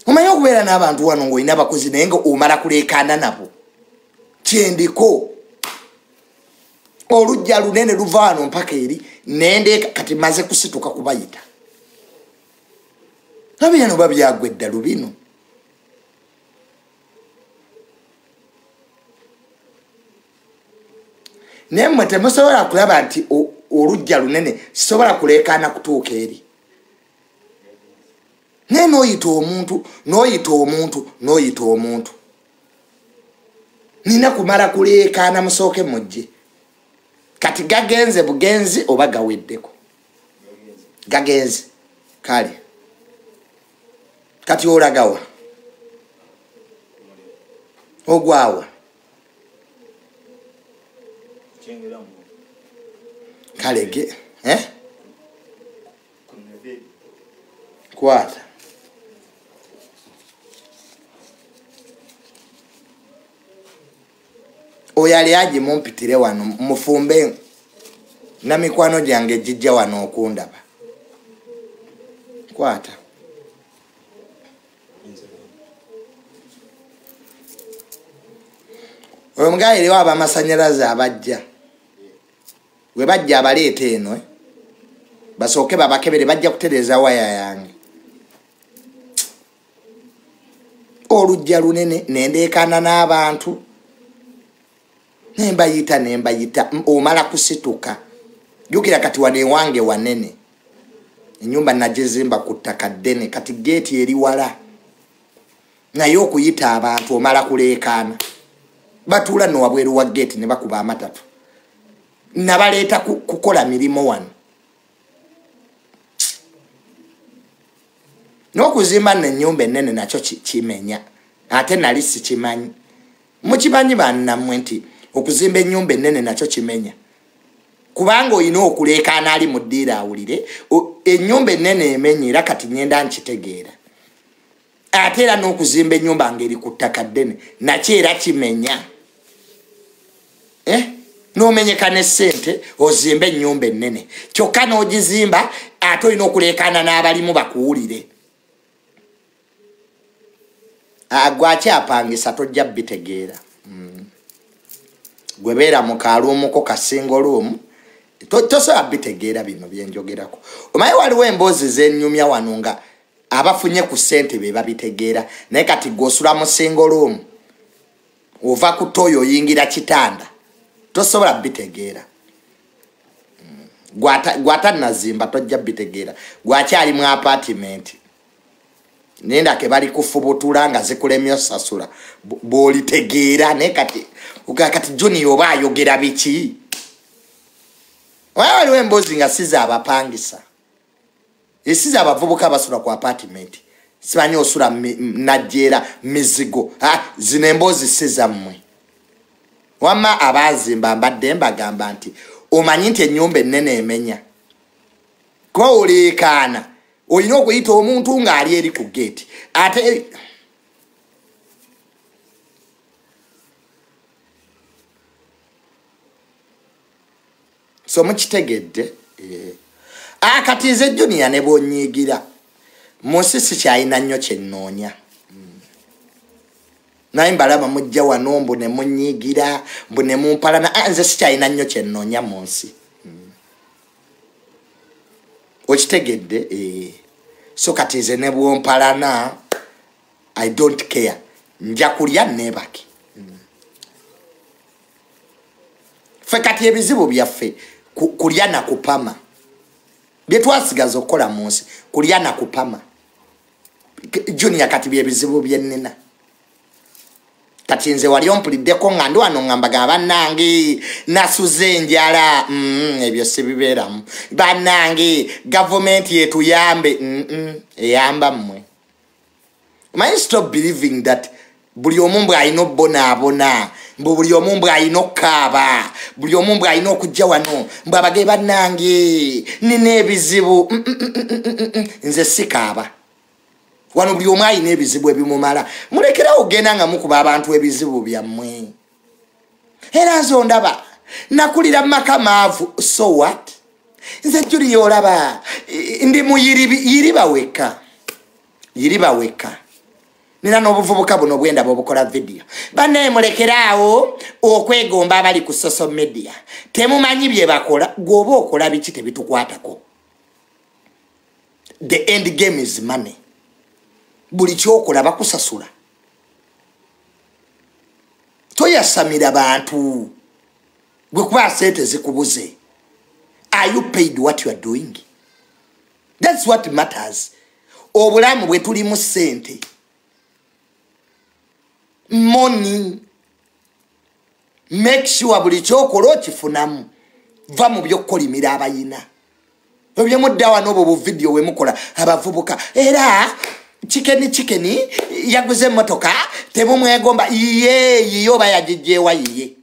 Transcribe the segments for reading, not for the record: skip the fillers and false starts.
Omanyi okubeera n'abantu wano ng'olina abakozi naye nga omala kuleekaana nabo. Kyendiko. Olujja lunene luva wano mpaka eri nendeeka kati maze kusituka kubayita. Abino babyagwe eddalu bino. Nemmwe temusobola kulaba nti olujja lunene sisobola kuleekaana kutuuka eri. Naye n'oyita omuntu. Nina kumala kuleekaana musooke mujje. Kati gagenze bugenzi oba gaweddeko. Gagenze. Kale. Kati olagawa. Ogwawa. Kalege. Kwata. Oyali aje mumpitire wano mufumbe na mikwano gyange jijja wano okundaba. Kwata. Omugaye lewa abamasanyalaze abajja. We bajja abaleeta eno basooke babakebere bajja kutereza waya yange. Olujja lunene nendeekaana n'abantu. Nembayita omala kusituka. Jukira kati wane wange wanene. Enyumba najizimba ku ttaka ddene kati geeti eri wala. Naye okuyita abantu omala kuleekaana. Batuula no wabweru wa geeti ne bakuba amatatu. Nabaleeta kukola mirimo wano. N'okuzimba n'ennyumba ennene nakyo kimenya. Ate nali sikimanyi. Mukimanyi bannammwe nti okuzimba ennyumba ennene nakyo kimenya. Kubanga olina okuleekaana ali mu ddiira awulire ennyumba ennene emenya era kati ngenda nkitegeera. Ate era n'okuzimba ennyumba ng'eri ku ttaka ddene nakyo era kimenya. N'omenyeka ne ssente ozimba ennyumba ennene. Kyokka n'ogizimba ate olina okuleekaana n'abalimu bakuwulire. Gwakyapangisa tojja bitegeera. Gwebeera mu kaaluumuko ka single room tosobola bitegeera bino byenjogerako. Omanyi waliwo emboozi z'ennyumya wano nga abafunye ku ssente be babitegeera naye kati gw'osula mu single room ova ku toyo oyingira kitanda tosobola bitegeera. Gwatannazimba tojja bitegeera. Gwakyali mu apartment. Nenda ke bali kufubutula nga zikulemyo sasula bw'olitegeera naye kati Juni oba ayogera biki. Waliwo emboozi nga siza abapangisa. Esiza abavubuka basula ku apartment. Simanyi osula najjeera mizigo. Zino emboozi sizammwe. Wamma abazimba mbadde mbagamba nti omanyi nti ennyumba ennene emenya. Kuba oleekaana olina okuyita omuntu ng'ali eri ku geeti. Ate so mukitegedde. Kati nze Junior ne bw'onnyiigira munsi sikyalina nnyo kye nnoonya. Naye mbalaba mujja wano mbu ne munnyiigira mbu ne mumpalana. Nze sikyalina nnyo kye nnoonya mu nsi. Okitegedde? So kati nze ne bw'ompalana I don't care. Nja kulya neebake. Ffe kati ebizibu byaffe kulya na kupama. Bye twasigaza okukola mu nsi kulya na kupama. Junior kati byebizibu bye nnina. Kati nze wali ompuliddeko nga ndi wano ngamba bannange nasuze enjala. Ebyo sibibeeramu. Bannange gavumenti yetuyambe. Eyamba mmwe. Omanyi stop believing that buli omu mbwe alina obbonaabona. Buli omu mbwe alina okukaaba. Buli omu mbwe alina okujja wano. Mbwe abage bannange nina ebizibu. Nze sikaaba. Wano buli omu alina ebizibu ebimumala. Mulekerawo ogenda nga mukuba abantu ebizibu byammwe. Era nze ondaba nakulira mu maka maavu. So what? Nze Junior olaba ndi mu yiriba weka. Yiriba weka. nina n'obuvubuka buno bwenda bobukola video banne mulekeraawo okwegomba abali ku social media temumanyi bye bakola gwoba okola biki tebitukwatako. The end game is money. Buli kyokola bakusasula. Toyasamira bantu gwe kuba sente zikubuze. Are you paid what you are doing? That's what matters. Obulamu bwe tuli mu sente. Money. Make sure buli kyokola okifunamu. Va mu by'okukolimira abayina. Obye muddawa n'obwo bu video we mukola abavubuka. Era chicken yaguze motoka temumwegomba yiyo bayagijjewa yiye.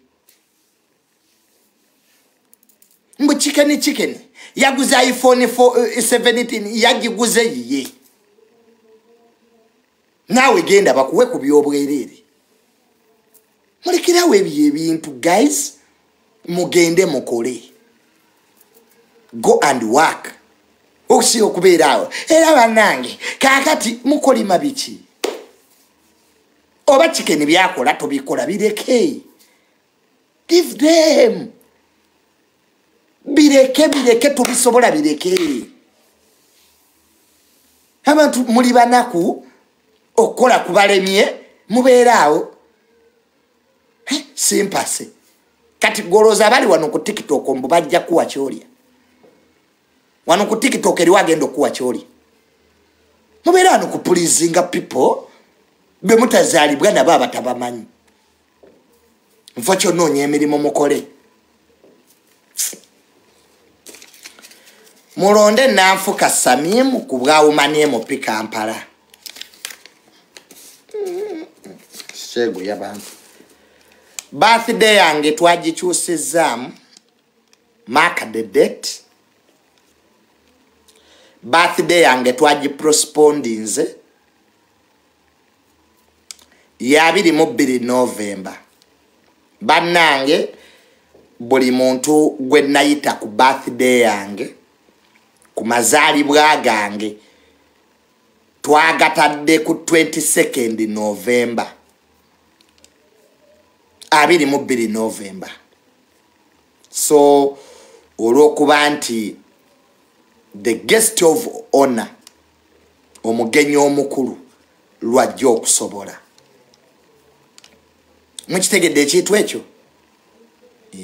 Mbu chicken yaguze iPhone 17 yagiguze yiye. Nawe genda bakuwe ku byobwerere. Mulekerawo ebintu guys mugende mukole. Go and work. Okusiyo kubeerawo. Era bannange kakati mukolima biki? Oba chicken byakola tobikola bireke. Give them. Bireke tubisobola bireke. Abantu muli banaku okola kubalemye mubeerawo. Simpase. Kati goloza bali wano ku TikTok mbu bajja kuwa kyolya. Wano ku TikTok eri wagenda okuwa kyoli. Mubeera wano kupulizinga people be mutazaalibwa nabo abatabamanyi. Nfa kyonnoonya emirimu mukole. Mulonde Nanfuka Samimu ku bwawumanyeemu Kampala. Sego y'abantu. Birthday yange twagikyusizaamu. Mark the date. Birthday yange twagiprospondinze ya 22 November. Bannange buli muntu gwe nayita ku birthday yange ku mazaalibwa gange twagatadde ku 22 November. 22 November. So olw'okuba nti the guest of honor omugenyi omukulu lwajja okusobola. Mukitegedde ekintu ekyo?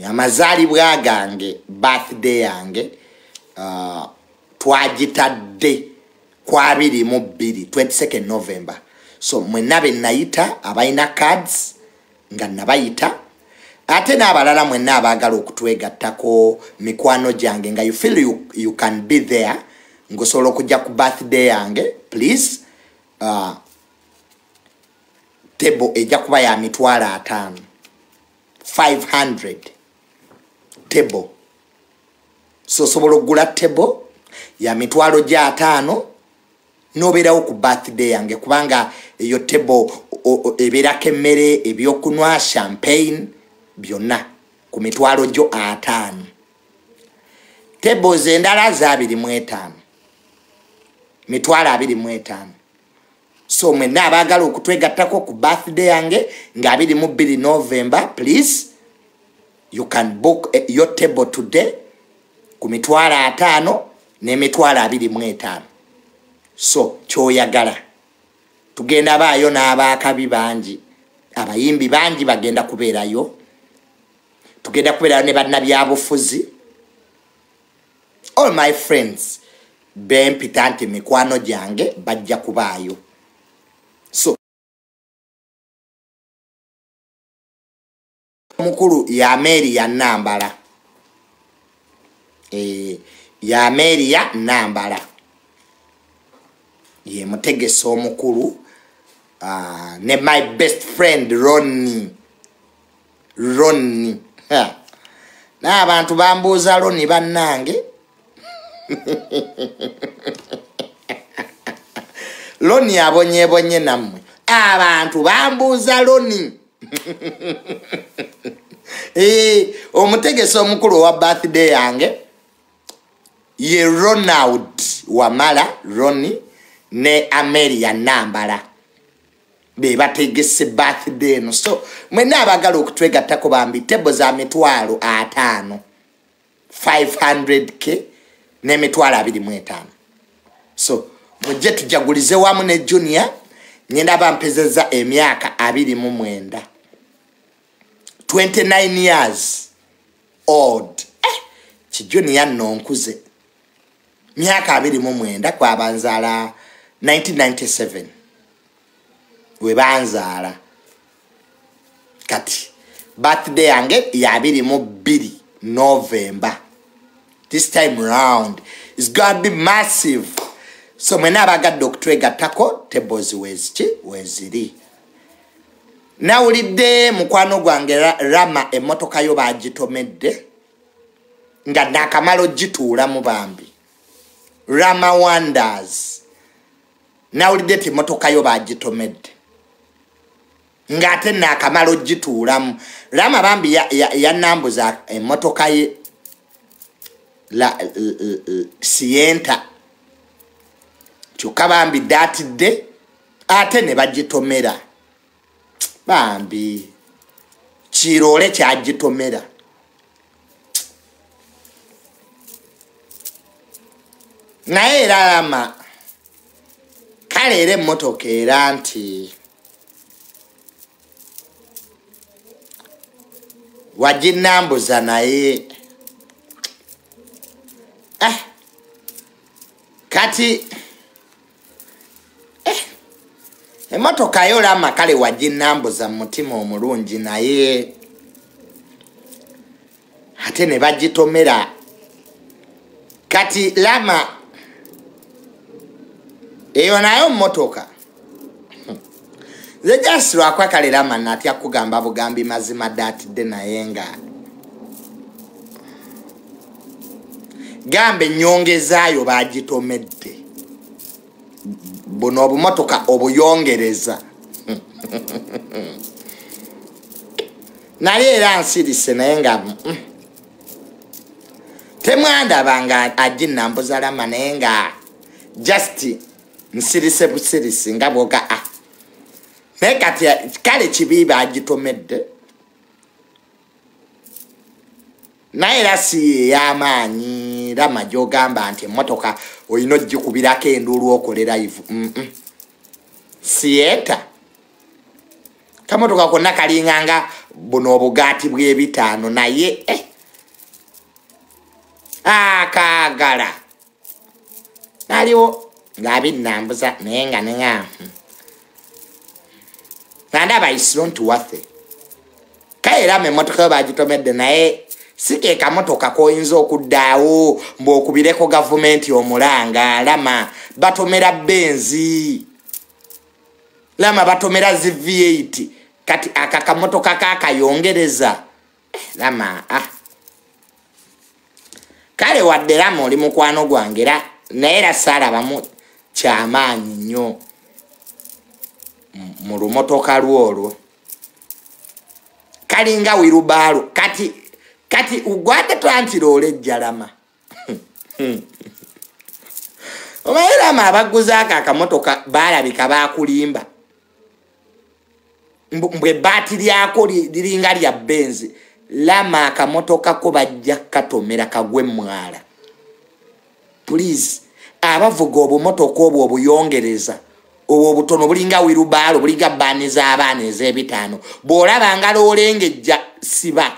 Amazaalibwa gange birthday yange twagitadde kwa 22 November. So mwenna be nayita abalina cards nga nabayita ate n'abalala mwenna abaagala okutwegattako mikwano gyange nga you feel you can be there ngosobola okujja ku birthday yange please table ejja kuba ya mitwalo 5 500 table. So sobola okugula table ya mitwalo gya 5 nobeerawo ku birthday yange kubanga eyo table ebeerako emmere ebyokunywa champagne byonna ku mitwalo gyo 5. Tables endala za 25 mitwalo 25. So mwenna abaagala okutwegattako ku birthday yange nga 22 November please you can book your table today ku mitwalo 5 n'emitwalo 25. So kyoyagala tugenda baayo n'abaakabi bangi abayimbi bangi bagenda kubeerayo. Tugenda kubeerayo ne bannabyabufuzi. All my friends bempita nti mikwano gyange bajja kubaayo. So mukulu ya Mary ya Nambala. Ya Mary ya Nambala. Ye mutegese omukulu ne my best friend Ronnie. N'abantu bambuuza Ronnie bannange. Ronnie abonye nammwe. Abantu bambuuza Ronnie. Omutegese omukulu wa birthday yange ye Ronald Wamala Ronnie ne Amelia Nambala. be bategese birthday no. So mwena abagala okutwegattako bambi tebo za mitwalo 5 500k ne mitwalo 25. So mujje tujagulize wamu ne Junior nyenda bampezeza emyaka 29 29 years old. Junior nonkuze myaka 29 kwa banzala 1997 we banzala kati birthday yange ya 22 November. This time round it's gonna be massive. So mwena abagadde okutwegattako tables weziri. Nawulidde mukwano gwange Rama emmotoka yo bagitomedde nga nakamalo gituula mu bambi. Rama Wonders. Nawulidde ti emmotoka yo bagitomedde nga ate nakamalo gituulamu. Rama bambi yanambuza emmotoka ye la Sienta kyokka bambi datidde ate ne bagitomera bambi kirole kyagitomera. Naye era Rama kale era emmotoka era nti waginambuza naye kati emmotoka yo Rama kale waginambuza mutima omulungi naye ate ne bagitomera. Kati Rama eyo nayo mmotoka zejasirwa kwa kale Rama natya kugamba bugambi mazima datidde naye nga gambe nyongezaayo bagitomedde buno obumotoka obuyongereza. Naye era nsirise naye nga temwandaba nga aginambuza Rama naye nga just nsirise busirisi nga bwoga naye kati kale kibi bagitomedde naye era si y'amaanyi Rama gy'ogamba nti emmotoka olina ogikubirako enduulu okole live. Sienta kamotoka konna kalinganga buno obugaati bw'ebitaano naye akaagala naliwo ng'abinambuza naye nga nenga nandaba is not worth it. Kale Rama emmotoka yo bagitomedde naye sike kamotoka koyinza okuddaawo mb'okubireko gavumenti omulanga. Rama batomera benzi, Rama batomera zi V8 kati akakamotoka kakayongereza Rama kale wadde Rama oli mukwano gwange era naye era saalabamu kyamaanyi nnyo mu lumotoka lwolwo kalinga wirubaalo kati ugwate twantirolejja Rama. Omanyi Rama abaguzaako akamotoka baalabika bakulimba mbwe baati lyako liringa lya benzi. Rama akamotoka ko bajja katomera kagwe mwala. Please abavuga obumotoka obwo obuyongereza obwo butono bulinga wirubaalo bulinga bbaani z'abaana ez'ebitaano bw'olaba olengejja siba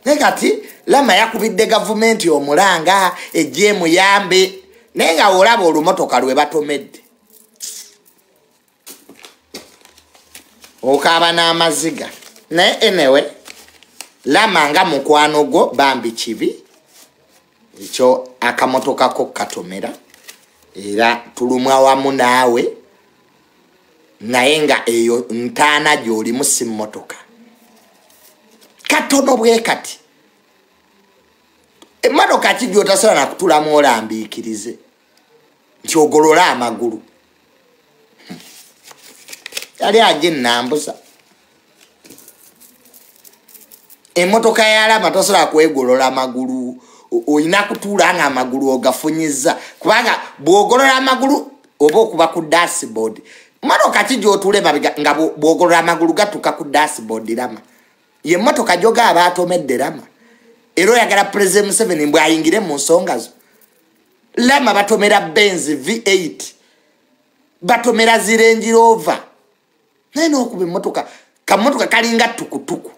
naye kati Rama yakubidde gavumenti omulanga ejje emuyambe naye nga olaba olumotoka lwe batomedde okaaba n'amaziga. Naye anyway Rama nga mukwano gwo bambi kibi ekyo akamotoka ko katomera era tulumwa wamu naawe naye nga eyo ntaana gy'olimu si mmotoka katono bwe kati. Emmotoka ki gy'otasobola nakutulamu olambiikirize nti ogolola amagulu yali aginnambuza. Emmotoka ya Rama tosobola kwegolola amagulu oyina kutuula nga amagulu ogafunyiza kubanga bwogolola amagulu oba okuba ku dashboard motoka kijotule mabiga nga bwogolola amagulu gatuka ku dashboard Lama ye motoka joga abatomedde Lama ero yagala President Museveni mbwa ayingire mu nsonga zo Lama batomera Benz V8 batomera Range Rover neno okube motoka kamotoka kalinga tukutuku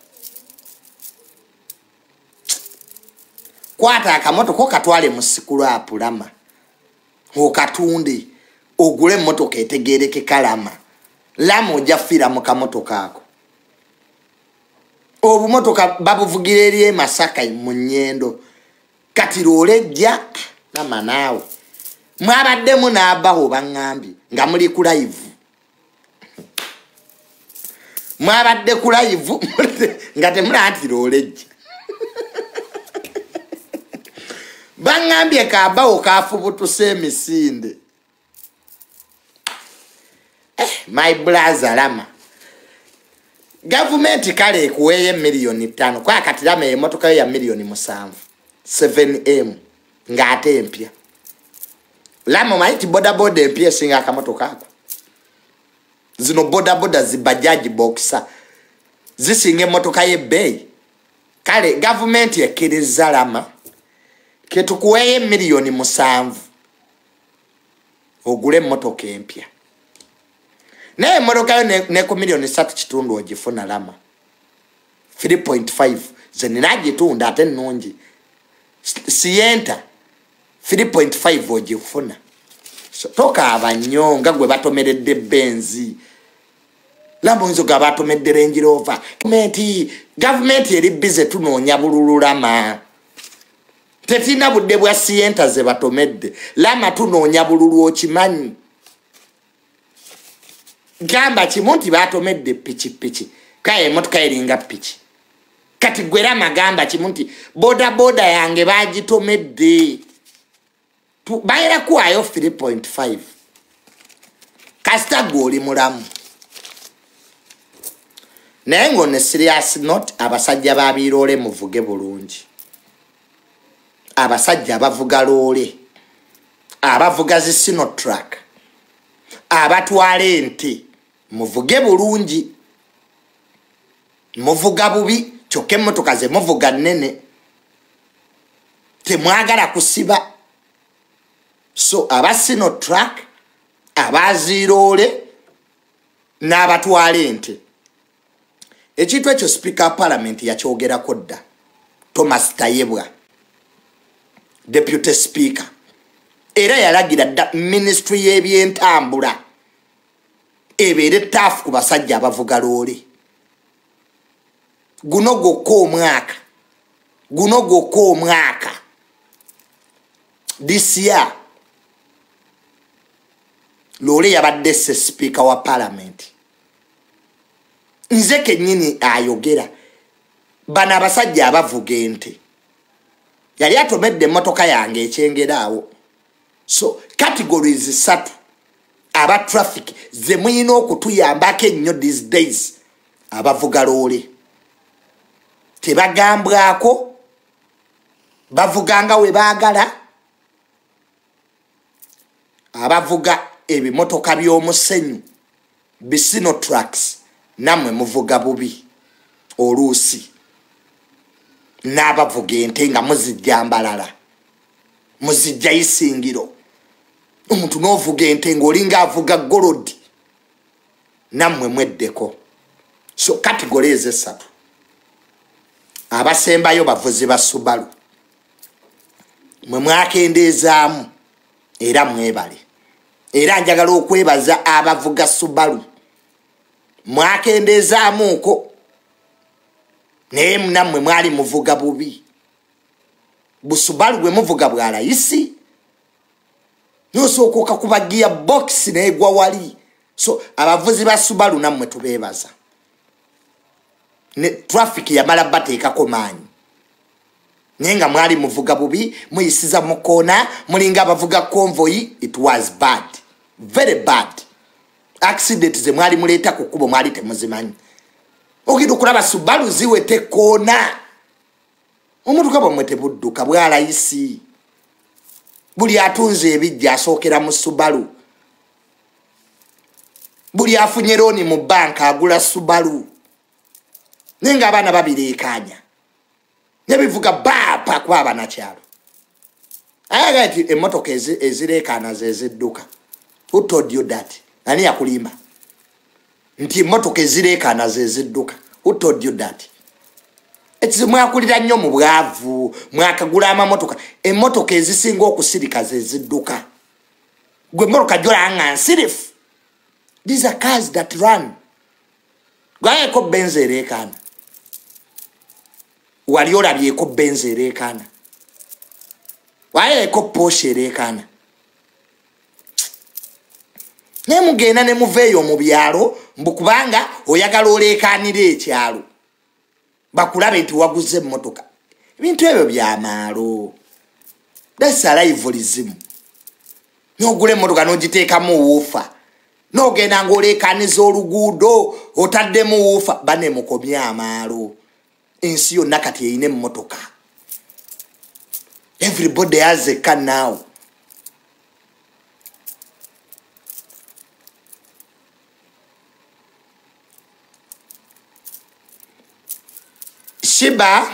kwata akamotoka katwale musikulu apu Lama okatunde ogule motoka etegereke kalama Lama ojafira mu kamotoka ako obu motoka babuvugire eri Masaka mu Nyendo kati lolejja Lama naawe mwabaddemu n'abaho bangambi nga muli ku live mwabadde ku live nga temula ati lolejja bangambye kabaho kafubutuse emisinde my brother Lama government kale kuweye milioni 5 kwa kati Lama emotoka ya milioni 7M nga ate empya Lama maiti boda empya singa akamotoka ako zino boda zibajaji boxer zisinge motoka ye bay kale government yakiriza Lama ketukuweye milioni 7 ogule motoka empya naye motoka ne ku milioni 3 kitundu ogifuna Lama 3.5 zeninaje tunda ate nungi Sienta 3.5 ogifuna so toka abanyonga gwe batomeredde Benzi Lama nzo gabatomedde Range Rover government eri busy tunoonya bululu Lama tetina budde bwa Sienta ze batomedde Lama tunoonya bululu okimanyi gamba kimunti batomedde pichi kaye motoka eringa pichi kati gwe Lama gamba kimunti boda yange bagitomedde bayira kuwayo 3.5 kasita goli mulamu naye ng'one serious not abasajja babiroole muvuge bulungi abasajja abavuga loole abavuga zisino track abatwala ente muvuge bulungi muvuga bubi kyokka emmotoka ze muvuga nnene temwagala kusiba so abasino track abaziroole n'abatwala ente ekintu ekyo speaker parliament yakyogerako dda Thomas Tayebwa deputy speaker era yalagira dda ministry y'ebyentambula ebeere taafu ku basajja abavuga loole guno gwokka omwaka this year loole yabadde speaker wa parliament nze kennyini ayogera bana abasajja abavuga ente yali atomedde emmotoka yange ekyengeraawo so categories 3 aba traffic ze muyina okutuyambako ennyo these days abavuga loole tebagambwako bavuganga we baagala abavuga ebimotoka by'omusenyu bisino trucks namwe muvuga bubi oluusi n'abavuga ente nga muzijja mbalala muzijja isingiro omuntu n'ovuga ente ng'olinga avuga golodi namwe mweddeko so categories 3 abasembayo bavuzi ba Subaru mwe mwakendeezaamu era mwebale era njagala okwebaza abavuga Subaru mwakendeezaamuuko naye nammwe mwali muvuga bubi busubalu gwe muvuga bwa layisi nosooka kuba gearbox n'egwa wali so abavuzi ba Subaru nammwe tubeebaza ne traffic yamala bateekako maanyi naye nga mwali muvuga bubi muyisiza mu koona mulinga abavuga convoy. It was bad, very bad. Accident ze mwali muleeta ku kkubo mwali temuzimanyi ogenda okulaba Subaru ziwete koona Omutuka bamwe tebudduka bwalayisi. Buli atunze ebijja asookera mu Subaru. Buli afunye looni mu banka agula Subaru. Nenga abaana babireekanya. Ne bivuga bapa kwa abanakyalo. Ayagati emmotoka ezireekana zezidduka. Who told you that? Ani yakulimba? Nti emmotoka ezireekana zezidduka. Who told you that? Ekizi mwakulira nnyo mu bwavu, mwakagula amamotoka. Emmotoka ezisinga okusirika zezidduka. Gwe emmotoka gyolanga nsirifu. These are cars that run. Gwayeko Benz ereekana. Wali olabyeko Benz ereekana. Wayeko Porsche ereekana. Ne mugenda ne muveeyo mu byalo mbukubanga oyagala oleekaanira ekyalo. Bakulabe nti waguze emmotoka. Ebintu ebyo by'amaalo. That's arrivalism. N'ogula emmotoka n'ogiteekamu woofa. N'ogenda ng'oleekaaniza oluguudo otaddemu woofa. Bane mukomye amaalo. Ensi yonna kati eyina emmotoka. Everybody has a car now. Shiba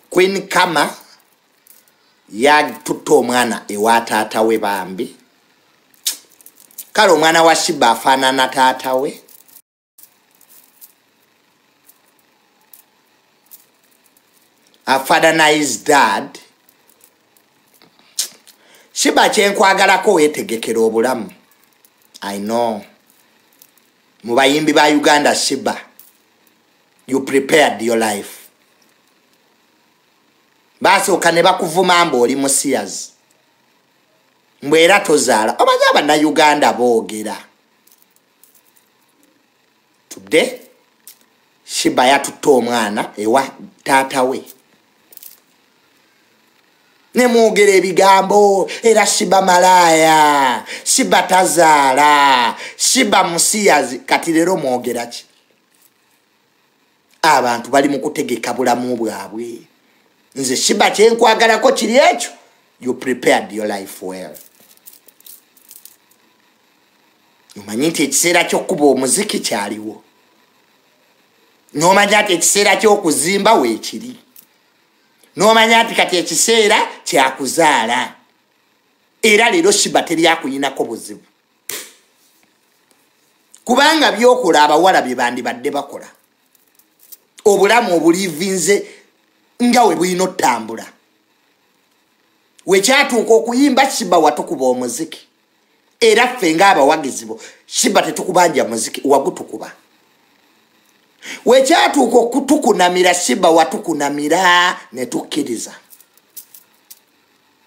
Queen Kama yatuta omwana ewa taata we bambi. Kale omwana wa Shiba afaanana taata we. Her father na his dad. Shiba kyenkwagalako weetegekera obulamu. I know. Mu bayimbi ba Uganda Shiba. You prepared your life. Basooka ne bakuvuma mbu oli musiyazi. Mbwe era tozaala. Omanyi Abannayuganda boogera. Today, Shiba yatuta omwana ewa taata we. Ne mwogera ebigambo era Shiba malaya, Shiba tazaala, Shiba musiyazi. Kati leero mwogera ki? Abantu bali mu kutegeka bulamu bwabwe. Nze Shiba kyenkwagalako kiri ekyo. You prepared your life well. Omanyi nti ekiseera ky'okkuba omuziki kyaliwo. N'omanya nti ekiseera ky'okuzimba weekiri. N'omanya nti kati ekiseera kyakuzaala. Era leero Shiba teri akuyinako buzibu. Kubanga byokola abawala bye bandibadde bakola. Obulamu obulivinze nga we bulina ottambula. Wekyatuuka okuyimba Shiba watukuba omuziki. Era ffe ng'abawagizi bo Shiba tetukubanja muziki wagutukuba. Wekyatuuka okutukunamira Shiba watukunamira ne tukkiriza.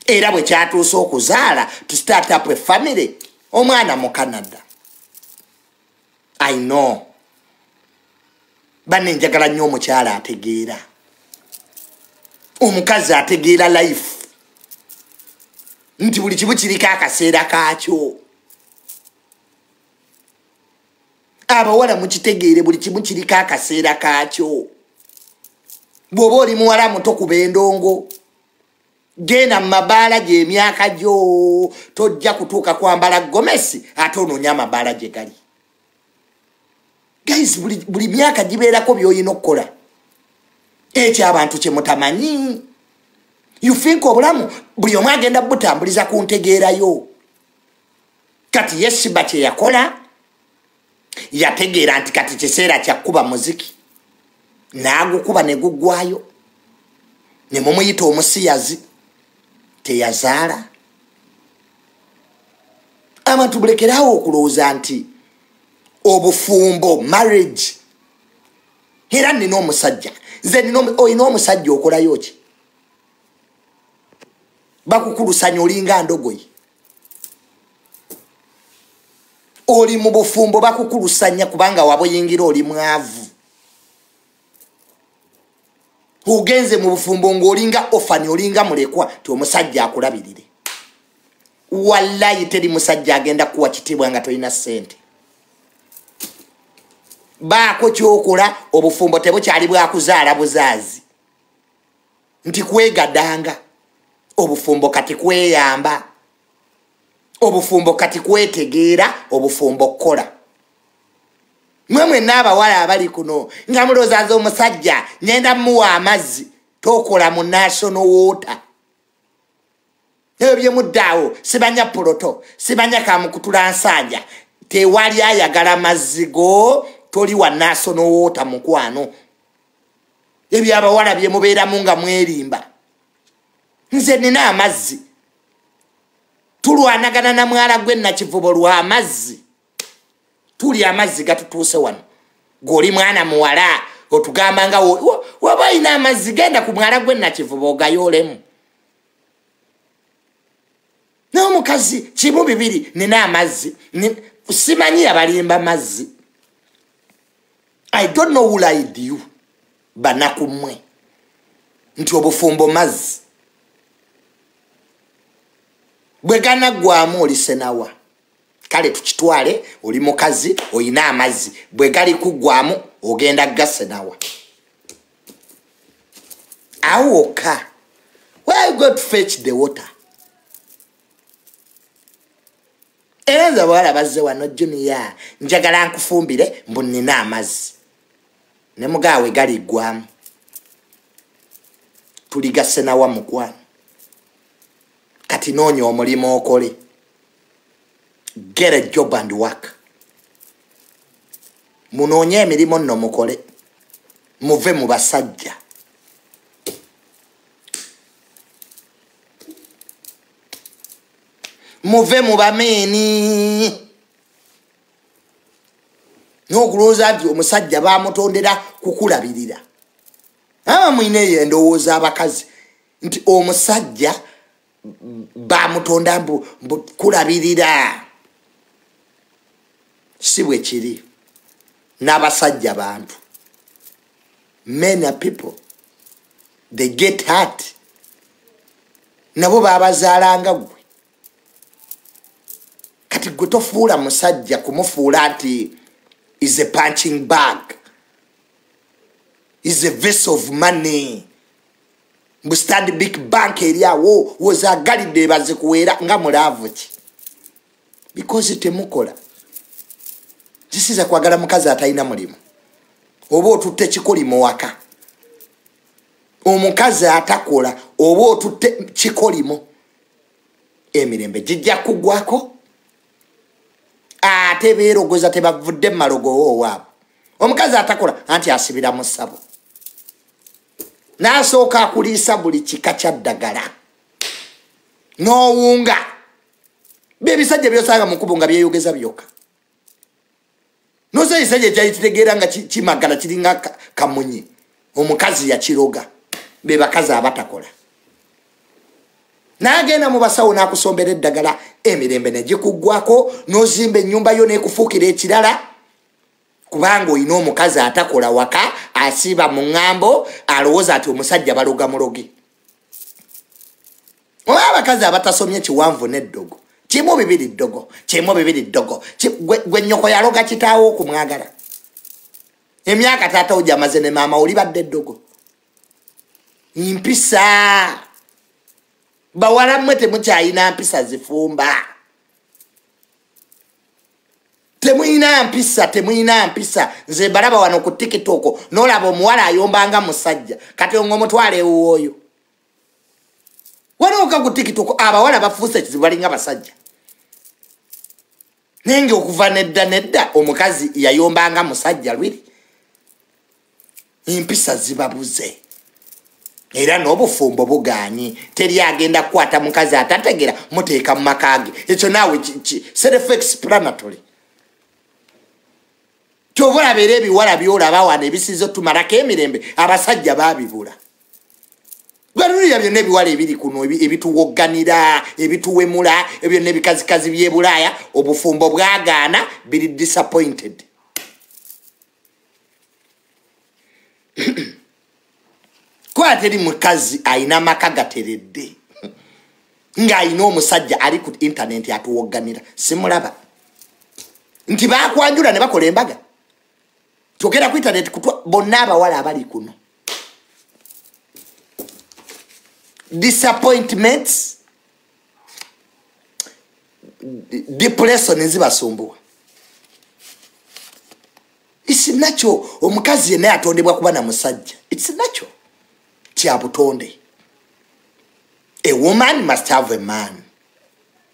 Era bwe kyatuusa okuzaala to start up a family omwana mu Canada. I know. Banne njagala nnyo omukyala ategeera. Omukazi ategeera life. Nti buli kimu kiriko akaseera kaakyo. Abawala mukitegeere buli kimu kiriko akaseera kaakyo. Bw'oba oli muwala muto kuba endongo. Genda mu mabaala gy'emyaka gyo tojja kutuuka kwambala gomesi ate onoonya amabaala gye gali. Guys, buli myaka gibeerako by'olina okukola. Ekyo abantu kye mutamanyi. You think obulamu buli omu agenda butambuliza ku ntegeerayo. Kati ye Shiba kye yakola yategeera nti kati kiseera kya kuba muziki. N'agukuba ne guggwayo. Ne mumuyita omusiyazi. Teyazaala. Abantu bulekerawo okulowooza nti obufumbo marriage. Era nina omusajja. Nze olina omusajja okolayo ki? Bakukulusanya olinga ndogoyi. Oli mu bufumbo bakukulusanya kubanga wabuyingira oli mwavu. Ugenze mu bufumbo ng'olinga ofani olinga mulekwa ti omusajja akulabirire. Wallahi teri musajja agenda kuwa kitiibwa nga tolina ssente. baako kyokola obufumbo tebukyali bwakuzaala buzaazi nti kwegadanga obufumbo kati kweyamba obufumbo kati kwetegeera obufumbo kola mwemwe n'abawala abali kuno nga mulozaaza omusajja ngenda muwa amazzi tokola mu national water ebyo byemuddaawo sibanya poloto sibanya kamukutula nsanja tewali ayagala mazzigo toli wa national water mukwano ebyo abawala byemubeeramu nga mwerimba nze nina amazzi tulwanagana na mwala gwe nakivubo lwa amazzi tuli amazzi gatutuuse wano goli mwana muwala otugamba nga waba ina amazzi genda ku mwala gwe nakivubo gayolemu n'omukazi kimu bibiri nina amazzi simanyi abalimba amazzi I don't know who lied you banakumwe nti obufumbo mazzi bwegana gwamu oli senawa kale tukitwale oli mukazi oyina amazzi bwegali kugwamu ogenda gasenawa awoka where you go to fetch the water enza bwala bazze wano Junior njagala nkufumbire mbu nina amazzi ne mugawe gali gwamu tuli gasenawa mukwano kati noonya omulimu okole get a job and work munoonye emirimu nno mukole muve mu basajja muve mu bameeni n'okulowooza nti omusajja bamutondera kukulabirira mwine endowooza abakazi nti omusajja bamutonda mbu kulabirira si bwe kiri n'abasajja bantu men are people they get hurt nabo babazaalanga gwe kati gwe tofuula musajja kumufuula nti is a punching bag is a vessel of money Stand big bank area wo was a galide bazikuwera nga mulavu ki because temukola this is akwagala mukazi ataina mulimo obo tutte kikolimo waka omukazi atakola obo tutte kikolimo emirembe jijja kugwako ate beerogoza tebavudde malogo wabo omukazi atakola anti asibira mu ssabo nasooka akulisa buli kika kya ddagala n'owunga bebisajja byosanga mukubo nga byeyogeza byokka nosayisajja kyayitegeera nga kimagala kiringa kamunyi omukazi yakiroga be bakazi abatakola n'agenda mu basawo n'akusombera eddagala emirembe ne gikuggwako n'ozimba ennyumba yo n'ekufuukira ekirala kubanga oyina omukazi atakola waka asiba mu ŋŋambo alowooza ati omusajja baloga mulogi oba abakazi abatasomye kiwanvu n'eddogo kimu bibiri ddogo kimu bibiri ddogo gwe nnyoko yaloga kitaawo okumwagala emyaka taata ojja amaze ne maama oli badde eddogo mpisa bawala mmwe temukyayina mpisa zifumba temuyina mpisa nze balaba wano ku TikTok n'olaba omuwala ayombanga musajja kati omutwale oyo wanooka ku TikTok abawala bafuuse kizibu balinga basajja nenge okuva nedda omukazi yayombanga musajja lwiri empisa zibabuze era n'obufumbo bugaanyi teri agenda kukwata mukazi atategera muteeka mu makage ekyo naawe self explanatory kyovula beera ebiwala byolaba wano ebisizo tumalako emirembe abasajja babibula gwanulira byonna ebiwala ebiri kuno ebituwogganira ebituwemula ebyonna ebikazikazi by'ebulaaya obufumbo bwagaana biri disappointed kuba teri mukazi ayina amaka gateredde ng'ayina omusajja ali ku intaneti atuwogganira simulaba nti bakwanjula ne bakola embaga Tokera ku internet kutwa bonna abawala abali kuno. Disappointments, depression ezibasumbuwa. It's natural. Omukazi yenna atondebwa kuba na musajja. It's natural. Kya butonde. A woman must have a man.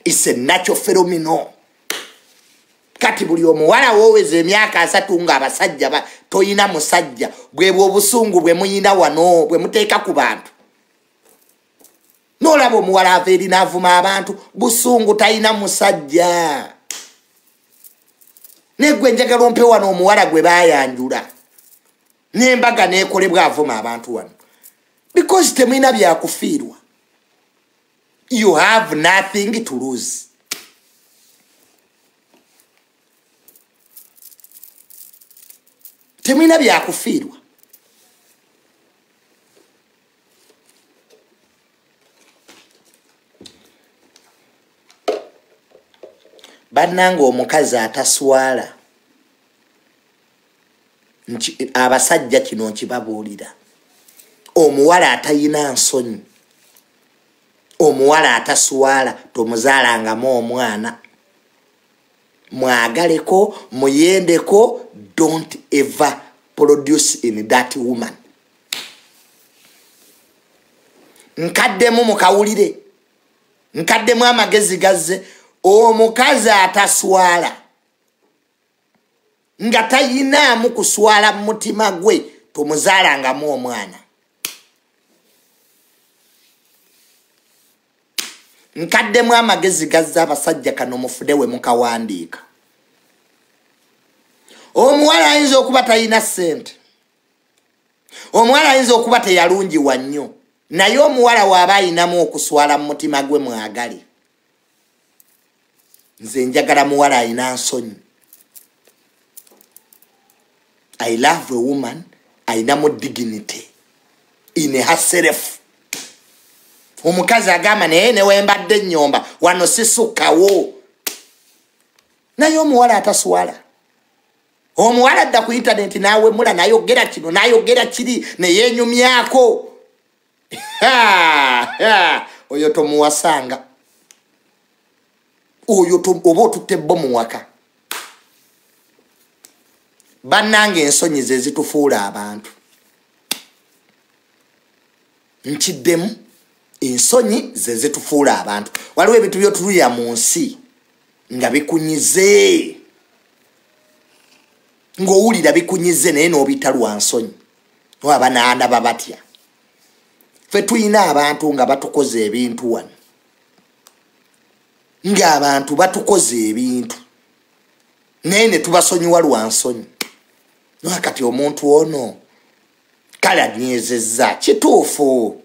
It's a natural phenomenon. Kati buli omuwala woweze emyaka 3 nga abasajja toyina musajja bwe obusungu bwe muyina wano bwe muteeka ku bantu. Nolabo omuwala aveeri n'avuma abantu busungu tayina musajja. Negwe njagala ompe wano omuwala gwe bayanjula. N'embaga n'ekolebwa avuma abantu wano. Because temuyina byakufiirwa. You have nothing to lose. Temuyina byakufiirwa. Bannanga omukazi ataswala. Abasajja kino nkibabuulira. Omuwala atayina nsonyi. Omuwala ataswala tomuzaalangamu omwana. Mwagaleko, muyendeko, don't ever produce in that woman. Nkaddemu mukawulire. Nkaddemu amagezi gazze. Omukazi ataswala. Nga tayinaamu kuswala mu mutima gwe tomuzaalangamu omwana. Nkaddemu amagezi gazze abasajja kano mufudewe mukawandiika. Omuwala ayinza okuba tayina ssente. Omuwala ayinza okuba teyalungiwa nnyo. Naye omuwala waaba ayinamu okuswala mu mutima gwe mwagale. Nze njagala muwala ayina nsonyi. I love a woman ayinamu dignity in herself. Omukazi agamba naye ne wembadde nnyomba wano sisukawo. Naye omuwala ataswala. Omuwala adda ku internet naawe mula nayogera kino nayogera kiri ne yeenyumyako. Oyo tomuwasanga. Oyo oba otutte bbo mu waka. Bannange ensonyi ze zitufuula abantu. Nkiddemu ensonyi ze zitufuula abantu. Waliwo ebintu by'otulya mu nsi nga bikunyize. Ng'owulira bikunyize naye n'obita lwa nsonyi. Waba n'andaba batya. Ffe tuyina abantu nga batukoze ebintu wano. Ng'abantu batukoze ebintu. Naye ne tubasonyiwa lwa nsonyi. Wakati omuntu ono kale annyezezza kituufu.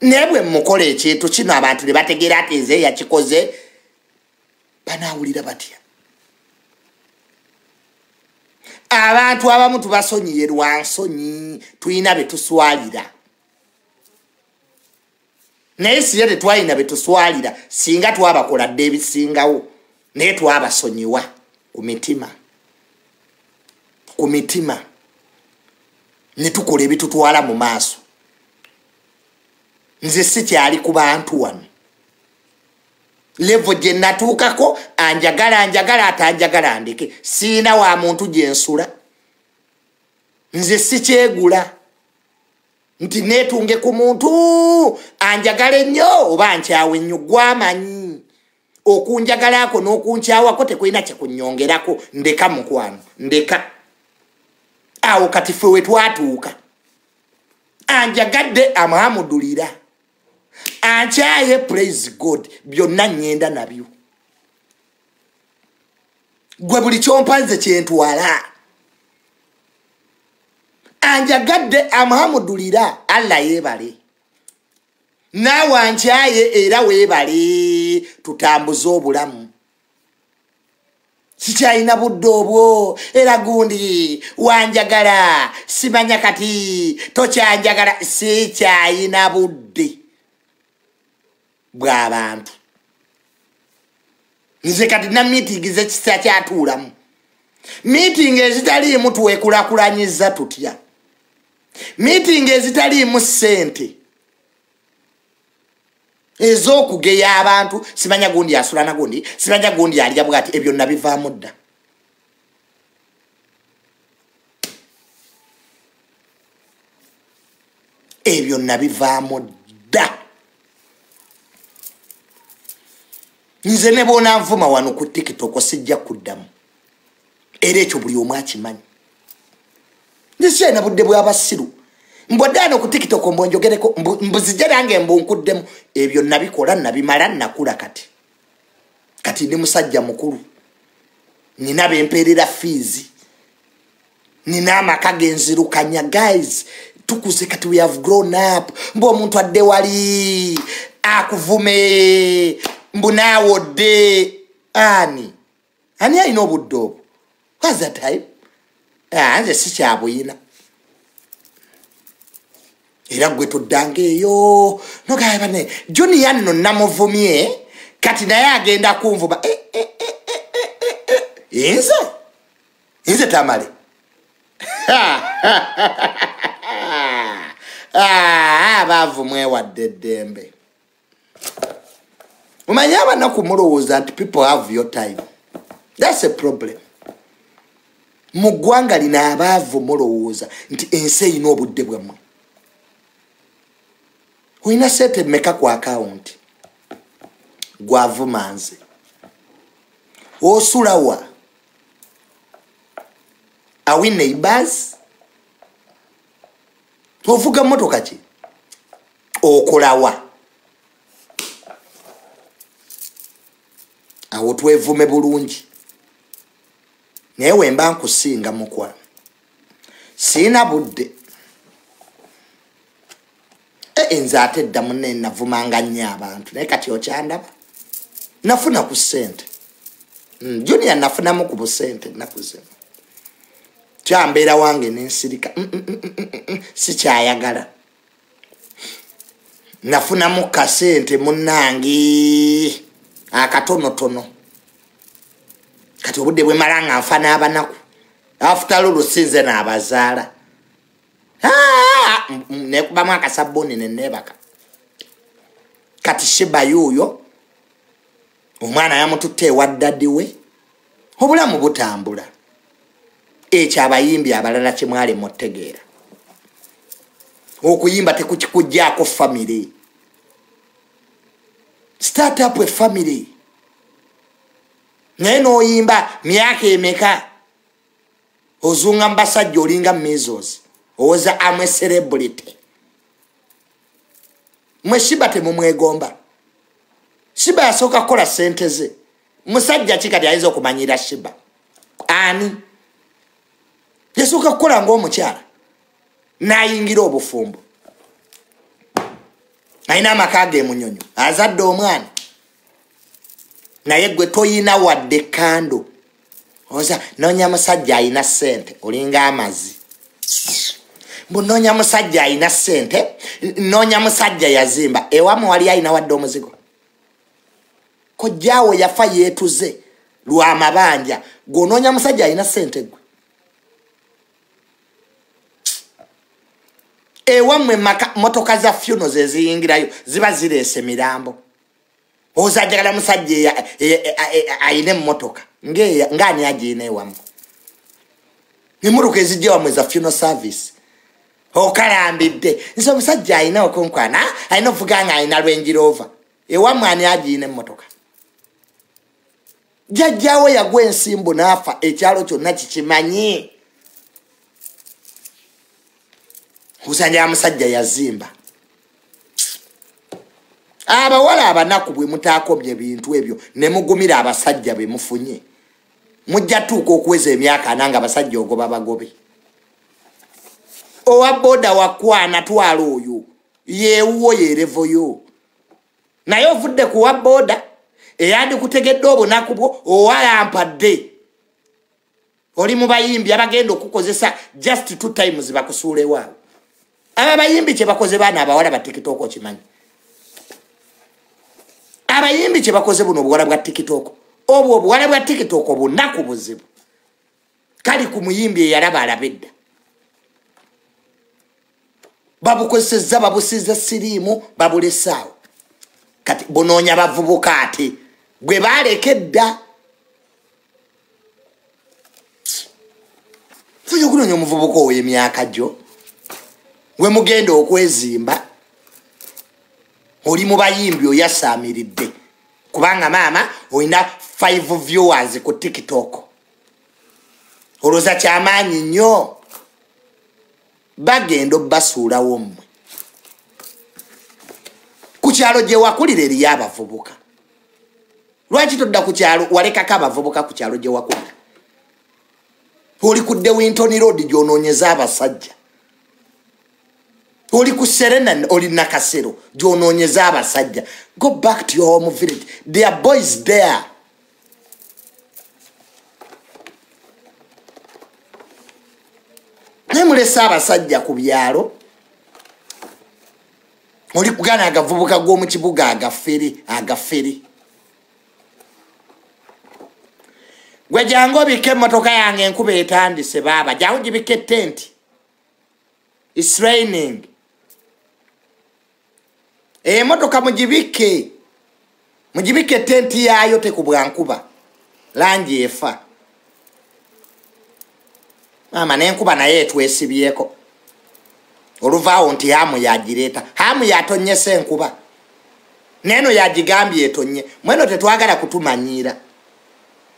Naye bwe mukola ekintu kino abantu ne bategeera ati nze yakikoze banaawulira batya. Abantu abamu tubasonyiye lwa nsonyi tuyina be tuswalira. Naye siye tetwalina be tuswalira singa twabakoladde ebisingawo naye twabasonyiwa ku mitima. Ku mitima ne tukola ebitutwala mu maaso. Nze sikyali ku bantu wano. Levo gye natuukako anjagala atanjagala ndeke. Siina wa muntu gye nsula. Nze sikyegula. Nti neetunge ku muntu anjagala ennyo oba nkyawe nnyo gwamanyi. Okunjagalako n'okunkyawako tekulina kyekunyongerako. Ndeka mukwano. Ndeka. Awo kati ffe we twatuuka. Anjagadde amwamudulira. Ankyaye praise God. Byonna nnyenda nabyo. Gwe buli kyompanze kyentwala. Anjagadde amwamudulira. Allah yeebale. Naawe ankyaye era weebale. Tutambuze obulamu. Sikyalina budde obwo era gundi wanjagala simanya kati tokyanjagala sikyalina budde bw'abantu. Nze kati na meeting ze kisa kyatuulamu Meeting ezitali mtu wekulakulanyiza tutya. Meeting ezitali mu ssente. Ezokugeya abantu simanya gundi asulana gundi simanya gundi alya bwati ebyo nabivaamu dda. Ebyo nabivaamu dda. Nze ne bona nvuma wano ku TikTok sijja kuddamu. Era ekyo buli omu akimanyi. Nze na budde bw'abasiru. Mbodano ku TikTok mbonjogereko mbuzije nange mbunkuddemu ebyo nabikola nabimala nakula kati. Kati ndi musajja mukulu. Nina bemperera fees. Nina amaka genzirukanya guys. Tukuze kati we have grown up. Mbo omuntu adde wali akuvume mbunawo de ani ayina obudde. What's that time? Nze sikyabuyina. Era gwe tuddange eyo nogaye bane Junior nno namuvumye kati naye agenda kunvuba inze tamale bavumwe wadde ddembe. Umanyi abanaku mulowooza nti people have your time. That's a problem. Mu ggwanga lina abaavu mulowooza nti ensi eyina obudde bwammwe. Uina sete meka kwa account. Gwavumanze. Osulawa. Awi neighbors. Ovuga motoka ki. Okolawa. Awo twevume bulungi. Newe mba nkusinga mukwa. Sina budde. Enze ate dda munne navumanga nnyo abantu naye kati okyandaba nafuna ku ssente. Junior nafunamu ku busente nakuze kyambeera wange n'ensirika sikyayagala. Nafunamu kasente munnange akatonotono kati obudde bwe mala nga nfa n'abanaku after lulu sinze n'abazaala. Nekubamu akasabuni nenebaka kati Shiba yuyo omwana yamututte ewa daddi we obulamu butambula. Ekyo abayimbi abalala kimwale mutegeera okuyimba tekukikujjaako family. Start up a family. Naye n'oyimba myaka emeka ozunga mbasajja olinga measles. Oza amwe celebrity. Mwe Shiba temumwegomba. Shiba yasoka kola sente ze. Musajja kikati ayinza okumanyira Shiba. Ani? Yasoka kola ng'omukyala. N'ayingira obufumbo. Ayina amaka ge munyonyo. Azadde omwana. Naye gwe toyina wadde kando. Oza nonya musajja ayina sente olinga amazi. Nonya musajja ayina sente, nonya musajja yazimba, ewamu wali ayina wadde omuzigo. Kojjaawo yafa yeetuze lwa mabanja, gononya musajja ayina sente gwe. Ewamu motoka za funeral eziyingirayo ziba zireese mirambo. Ozajjagala musajja ayina emmotoka, ng'ani agiina ewamu. Emmotoka ezijja ewamu za funeral service. Okalambidde nso omusajja ayina okonkwana ayina ovuga nga ayina Range Rover ewamwani agiina emmotoka. Jjajjaawo yagwa ensimbu n'afa ekyalo kyonna kikimanyi. Kusanja musajja yazimba. Abawala abanaku bwe mutaakomye bintu ebyo ne mugumira abasajja be mufunye. Mujja tuuka okuweza emyaka nanga abasajja ogoba bagobe. Owa boda wakwana twala oyo yeewuwo yerevoyo naye ovudde kuwa boda eyandi kutegedde obunaku bwo owalampadde oli mu bayimbi abagenda okukozesa just 2 times bakusuule waawo. Aba bayimbi kye bakoze baana abawala ba TikTok okimanyi. Abayimbi kye bakoze buno obuwala bwa TikTok obwo obuwala bwa TikTok obunaku buzibu. kali ku muyimbi eyalaba alabedda babukozesezza babusiza siriimu babulesaawo kati bunoonya bavubuka ate gwe balekedda fuyo okunoonya omuvubuka ow'emyaka gyo we mugenda okwezimba oli mu bayimbi oyasaamiridde kubanga maama olina 5 viewers ku TikTok olowooza kyamaanyi nnyo bagenda obbasuulawo mmwe ku kyalo gye wakulira eriyo abavubuka lwaki todda ku kyalo walekako abavubuka ku kyalo gye wakulira oli ku Dewinton Road gy'onoonyeza abasajja oli ku Serena oli Nakasero gy'onoonyeza abasajja go back to your home village there are boys there nemulesa abasajja ku byalo oli kugana agavubuka g'omu kibuga agaferi gwe jangu obike emmotoka yange enkuba etandise baaba jangu gibike tenti it's raining emmotoka mugibike tenti yaayo tekubwa nkuba langi efa mama n'enkuba naye etwesibyeko oluvaawo nti hamu yagireeta hamu yatonyesa enkuba neno yagigambye etonye mweno tetwagala kutumanyiira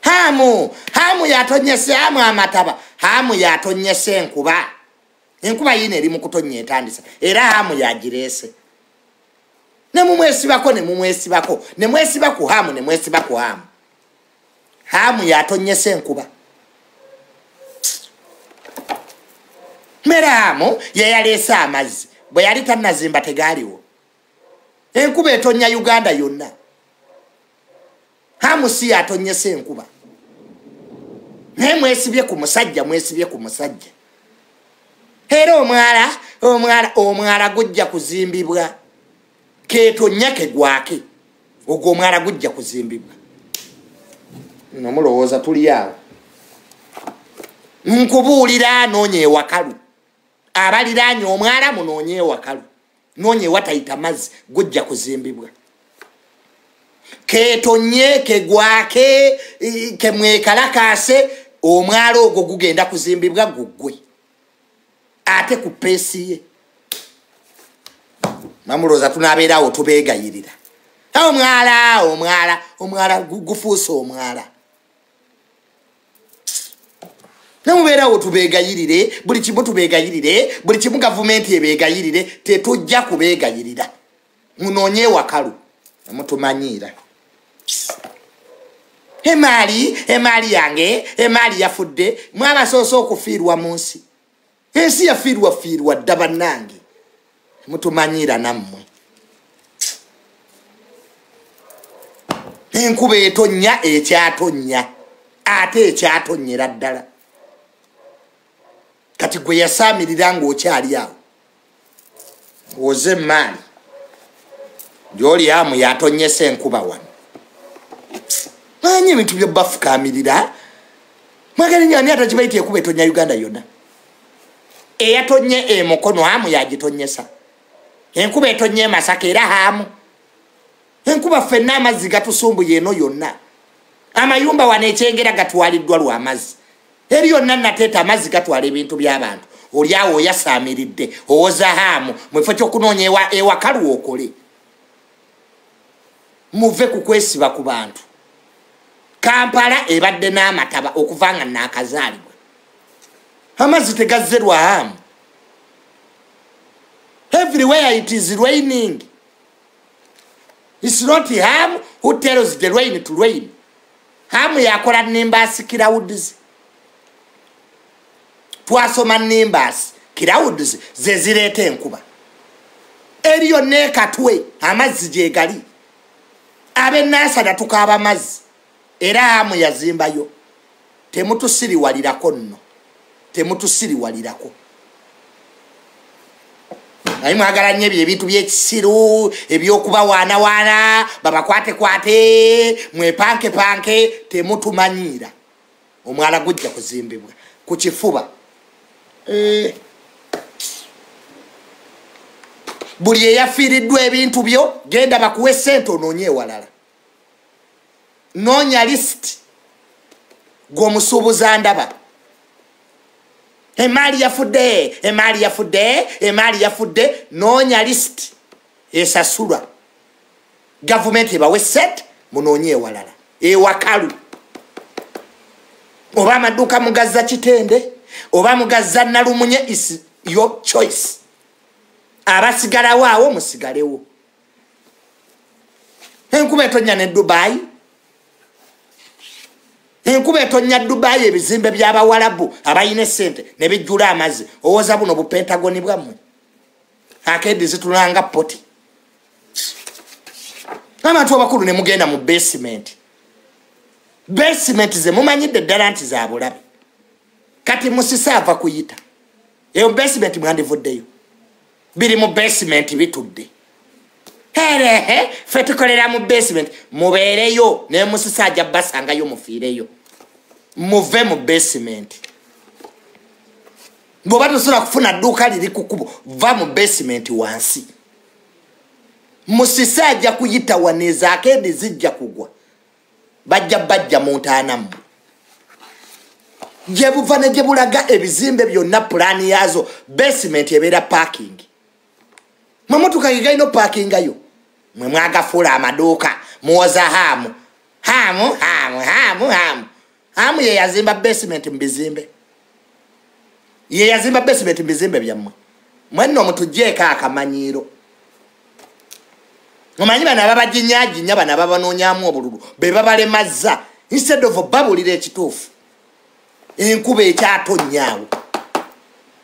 hamu yatonyesa hamu amataba hamu yatonyesa enkuba yino eri mu kutonya etandisa era hamu yagireese nemumwesibako nemwesiba ku hamu yatonyesa enkuba Meramu yeyaleese amazzi bwe yali tannazimba tegaaliwo enkuba etonya Uganda yonna hamu si yatonyesa enkuba naye mwesibye ku musajja era omwala gujja kuzimbibwa ketonya kegwake ogwo omwala gujja kuzimbibwa nomulowooza tuli awo nkubuulira noonye ewakalu abaliraanye omwala munoonye ewakalu noonye watayita mazzi gujja kuzimbibwa ketonye kegwake kemwekalakase omwala ogwo gugenda kuzimbibwa guggwe ate ku peesi ye namulooza tunaabeerawo tubeegayirira omwala gufuuse omwala nemubeerawo tubeegayirire buli kimu tubeegayirire buli kimu gavumenti ebeegayirire tetujja kubeegayirira munoonye ewakalu nemutumanyiira emaali yange emaali yafudde mwabasoose okufiirwa mu nsi ensi yafiirwa dda bannange mutumanyiira nammwe enkuba etonya ekyatonya ate ekyatonyera ddala kati gwe yasaamirira ng'okyali awo oze emaali gy'oli hamu yatonyesa enkuba wano manyi ebintu by'obbafukaamirira mwagala nnyo ani atakibaita enkuba etonya Uganda yonna eyatonye emukono hamu yagitonyesa enkuba etonye Masaka era hamu enkuba ffenna amazzi gatusumbuye eno yonna amayumba wano ekyengera gatwaliddwa lw'amazzi eri yonna nateeta amazzi gatwala ebintu by'abantu oli awo oyasaamiridde owoza hamu mwefo ky'okunoonya ewakalu okole muve ku kwesiba ku bantu Kampala ebadde n'amataba okuva nga naakazaalibwa amazzi tegazze lwa hamu everywhere it is raining it's not hamu who tells the rain to rain hamu yakola Nimbasi Clouds twasoma Nimbasi Clouds ze zireeta enkuba eriyo neekatwe amazzi gyegali abennaasada tukaaba amazzi era hamu yazimbayo temutusiriwalirako nno temutusiriwalirako naye mwagala nnyo ebintu by'ekisiru ebyokubawaanawaana babakwatekwate mwepankepanke temutumanyiira omwala gujja kuzimbibwa ku kifuba buli eyafiiriddwa ebintu byo genda bakuwe ssente onoonye ewalala noonya lisiti gw'omusuubuza ndaba emaali yafudde noonya lisiti esasulwa gavumenti ebawe sente munoonye ewalala ewakalu oba amaduuka mugazza kitende oba mugazza nalumunye is your choice abasigalawo awo musigalewo enkuba etonya ne Dubai enkuba etonya Dubai ebizimbe by'abawalabu abayina sente ne bijjula amazzi owoza buno bupentagoni bwammwe akedi zitulanga poti abantu abakulu ne mugenda mu basement ze mumanyidde ddala nti za bulabe kati musisaava kuyita eyo basement mwandivuddeyo biri mu basement bitudde fe tukolera mu basement mubeereyo ne musisajja basangayo mufiireyo muve mu basement bw'oba tosobola kufuna dduuka liri ku kkubo va mu basement wansi musisajja kuyita waneeza akeedi zijja kugwa bajja mu ntaanamu gye buva ne gye bulaga ebizimbe byonna pulaani yaazo basement ebeera parking mamotoka gegalina opakingayo mwe mwagafuula amaduuka muwoza hamu ye yazimba basement mu bizimbe byammwe mwenno mutugjeeko akamanyiiro mumanyi bano ababajinyajinya bano ababanoonyamu obululu be babalemazza instead of babulira ekituufu enkuba ekyatonnyawo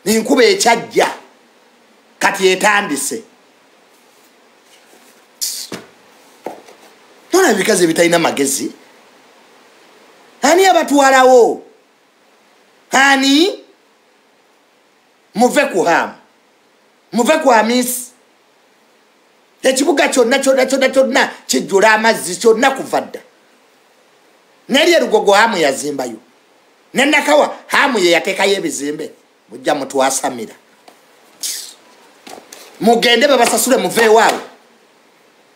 enkuba ekyajja kati etandise nona ebikazi ebitalina magezi ani abatwalawo ani muve ku hamu muve ku amisi ekibuga kyonna kijjula amazzi kyonna kuva dda neri erugogo hamu yazimbayo nenakawa hamu ye yateekayo ebizimbe mujja mutwasamira mugende babasasule muveewaawo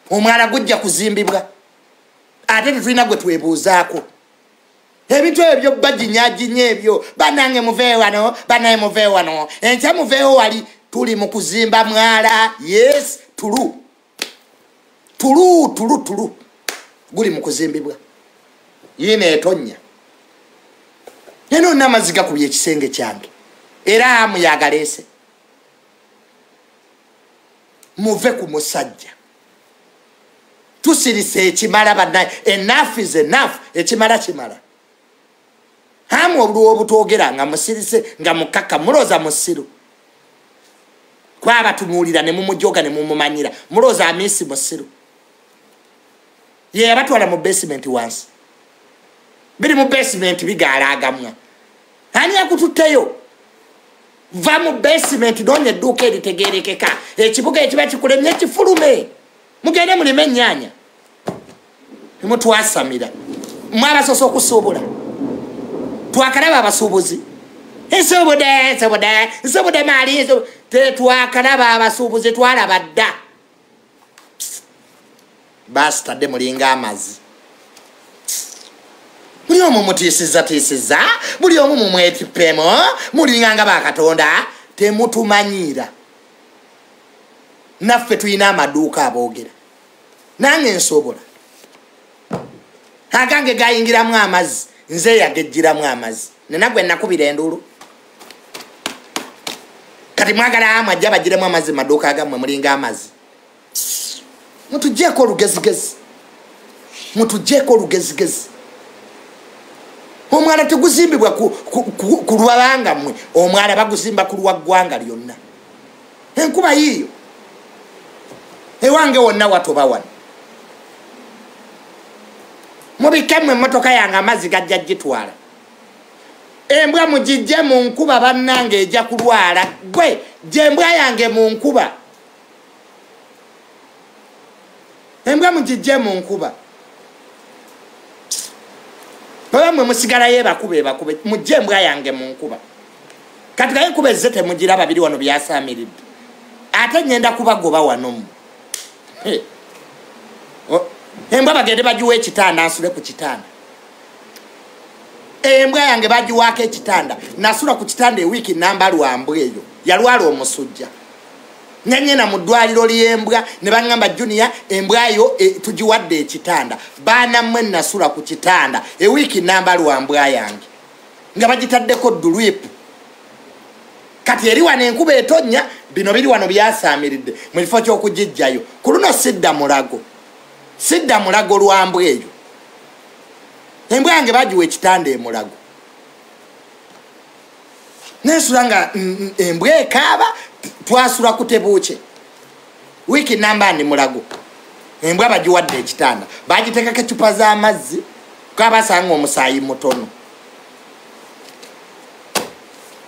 omwala gujja kuzimbibwa ate tetulina gwe twebuuzaako ebintu ebyo bajinyajinya ebyo banange muveewo wano enkya muveewo wali tuli mu kuzimba mwala yes tulu guli mu kuzimbibwa yina etonnya neno n'amazzi gakubye ekisenge kyange era hamu yagaleese muve ku musajja tusirise ekimala bannaye enough is enough ekimala kimala hamu obuluwo obutwogera nga musirise nga mukaka muloza musiru kwaba tumuulira ne mumujoga ne mumumanyira muloza amisi musiru ye abatwala mu basement wansi biri mu basement bigaalagamwa ani akututteyo va mu basement noonya edduuka eritegeerekeka ekibuga ekiba kikulemye kifulume mugende mulime ennyaanya nemutwasamira mwabasoose okusuubula twakalaba abasuubuzi nsubude maali tetwakalaba abasuubuzi twalaba dda basitadde mulinga amazzi buli omu mutiisizza buli omu mumwetipemo mulinganga bakatonda temutumanyiira naffe tulina amaduuka aboogera nange nsobola agange gayingiramu amazzi nze yagejjiramu amazzi nenagwe nakubira enduulu kati mwagala amu ajja bagiremu amazzi maduuka agammwe mulinga amazzi mutugjeeko olugezigezi omwala teguzimbibwa ku lwabanga mmwe omwala baguzimba ku lwa ggwanga lyonna enkuba yiiyo ewange wonna watoba wano mubikemmwe emmotoka yange amazzi gajja gitwala embwa mugijje mu nkuba bannange ejja kulwala gwe gyembwa yange mu nkuba embwa mugijje mu nkuba baba mwe musigala yebakube bakube mujje embwa yange mu nkuba kati gaye kuba ezete mugira babiri wano byasamiridde ate ngenda kubagoba wano embwa bagende bagiwa ekitanda asule ku kitanda embwa yange bagiwaako ekitanda nasula ku kitanda ewiiki namba lwambwa eyo yalwala omusujja nyanyena mu ddwaliro ly'embwa ne baŋŋamba Junior embwa yo tugiwadde ekitanda baana mmwe nasula ku kitanda ewiiki namba lwambwa yange nga bagitaddeko duluipu kati eri wano enkuba etonnya bino biri wano byasaamiridde mu kifo ky'okugijjayo ku luno sidda mulago lwambwa eyo embwa yange bagiwa ekitanda emulago nesula nga embwa ekaaba twasula kutebuuke wiiki namba ni mulago embwa bagiwadde ekitanda bagitekako ecupa z'amazzi kabasanga omusaayi mutono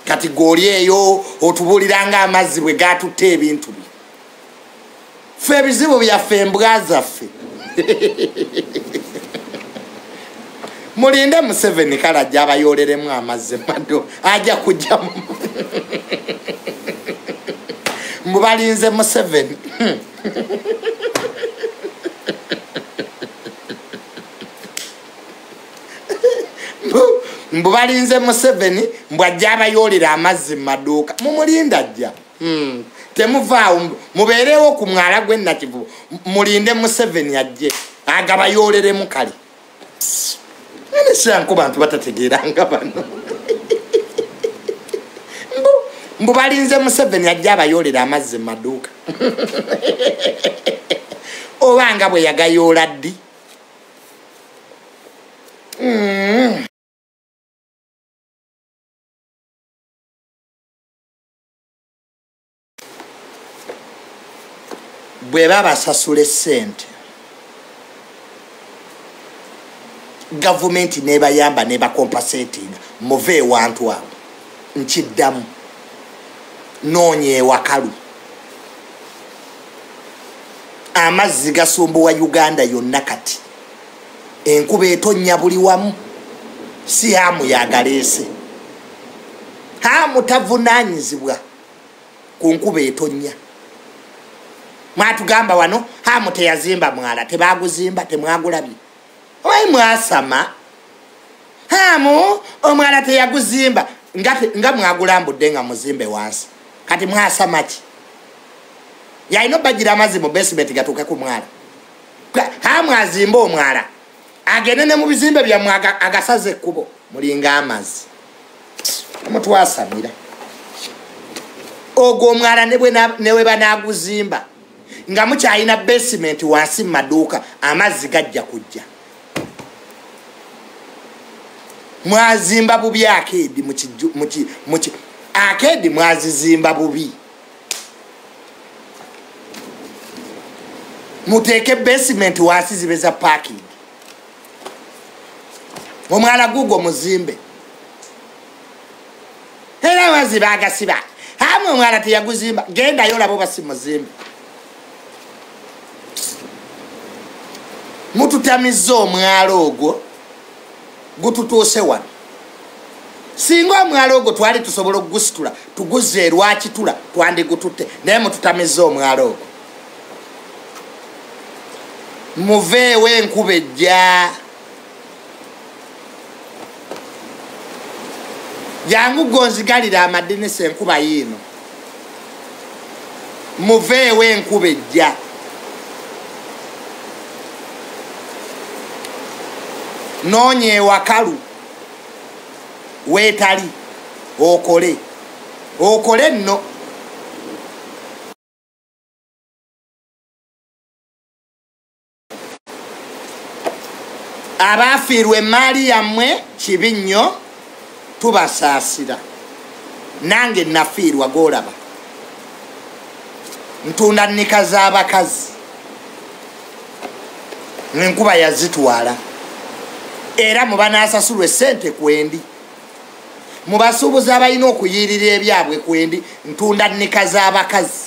kati goli eyo otubuliranga amazzi bwe gatutte ebintu bye ffe ebizibu byaffe embwa zaffe mulinde Museveni kale ajja abayoleremu amazzi mado ajja kujja mubalinze Museveni mbubalinze Museveni mbwajja abayolera amazzi maduuka mumulinda ajja temuvaawo mubeerewo ku mwala gw'ennakivubo mulinde Museveni ajje agabayoleremu kale nesyanko bantu batategeeranga bano mbubalinze Museveni ajja abayolera amazzi maduuka obanga bwe yagayoola ddi bwe babasasula essente gavumenti nebayamba nebakompensatinga muve ewantu awo nkiddamu noonya ewakalu amazzi gasumbuwa Uganda yonna kati enkuba etonnya buli wamu si hamu yagaleese hamu tavunaanyizibwa ku nkuba etonnya mwatugamba wano hamu teyazimba mwala tebaguzimba temwagulabye oyi mwasama hamu omwala teyaguzimba nga mwagulambudde nga muzimbe wansi kati mwasama ki yalina obbagira amazzi mu basement gatuuke ku mwala hamu azimba omwala agende ne mu bizimbe byammwe agasaze ekkubo mulinga amazzi mutwasamira ogwo omwala newe banaguzimba nga mukyalina basement wansi maduuka amazzi gajja kujja mwazimba bubi akedi akedi mwazizimba bubi muteeke basement wansi zibeza parking omwala gugwo muzimbe era amazzi bagasiba hamwe omwala teyaguzimba gendayo labo basi muzimbe mututamiza omwala ogwo gututuuse wano singa omwala ogwo twali tusobola okugusitula tuguze lwakitula twandigutute naye mututamiza omwala ogwo muveewo enkuba ejja jangu gonzigalira amadinisa enkuba yiino muveewo enkuba ejja noonya ewakalu weetali okole nno abaafiirwa emaali yammwe kibi nnyo tubasaasira nange nafiirwa golaba ntunda nnika z'abakazi enkuba yazitwala era mubanasasulwa essente kwendi mubasuubuzi abalina okuyirira ebyabwe kwendi ntunda nnika z'abakazi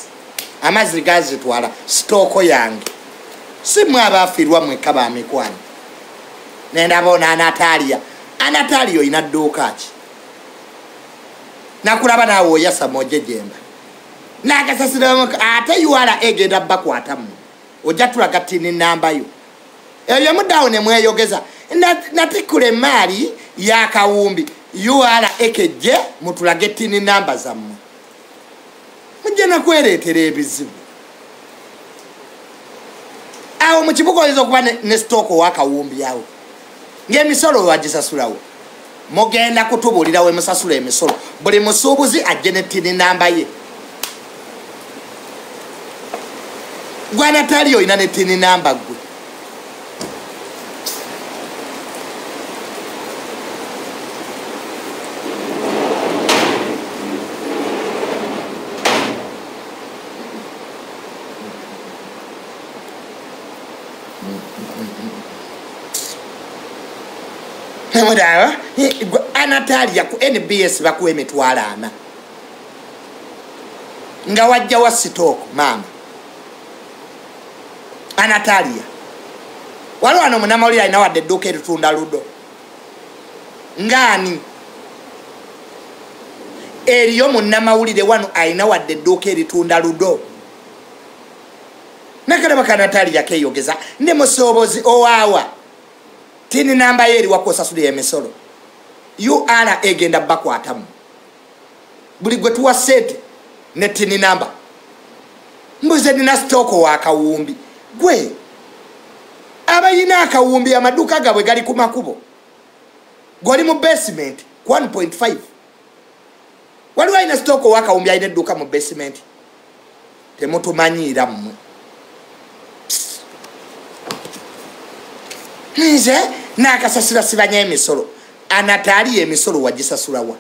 amazzi gazitwala sitooko yange si mwe abaafiirwa mwekka bamikwano nendaba ona Natalia Anatalio inadduuka ki nakulaba naawe oyasa mojejemba nakasasiramu ate yuwala egenda bakwatamu ojja tulaga tini namba yo eyo mudawo ne mweyogeza natikule mali ya kawumbi yuwala ekejje mutulage tini namba zammwe mujja nakwereetera ebizibu awo mu kibuga oyinza okuba ne sitooko wakawumbi awo ng'emisolo wagisasulawo mugenda kutubuulira we musasula emisolo buli musuubuzi ajje ne tini namba ye gwe Anatali oyina ne tini namba gwe Mudawa Anatali ku NBS bakuwa emitwalo 4 nga wajja wa sitooko mama Anatalia waliwo ano munamawulire alina wadde edduuka eritunda ludo ngani eriyo munnamawulire wano alina wadde edduuka eritunda ludo nakalaba ka Anatalia keeyogeza ne musobozi owaawa tini namba yeri wakosasula emisolo URA egenda bakwatamu buli gwe tuwa sente ne tini namba mbuze nina stoko wa kawumbi gwe abayina akawumbi amaduka gabwe gali ku makubo goli mu basement 1.5 waliwo alina stoko wa kawumbi alina edduuka mu basement temutumanyiira mmwe nze nakasasula sibanya emisolo Anatali emisolo wagisasulawa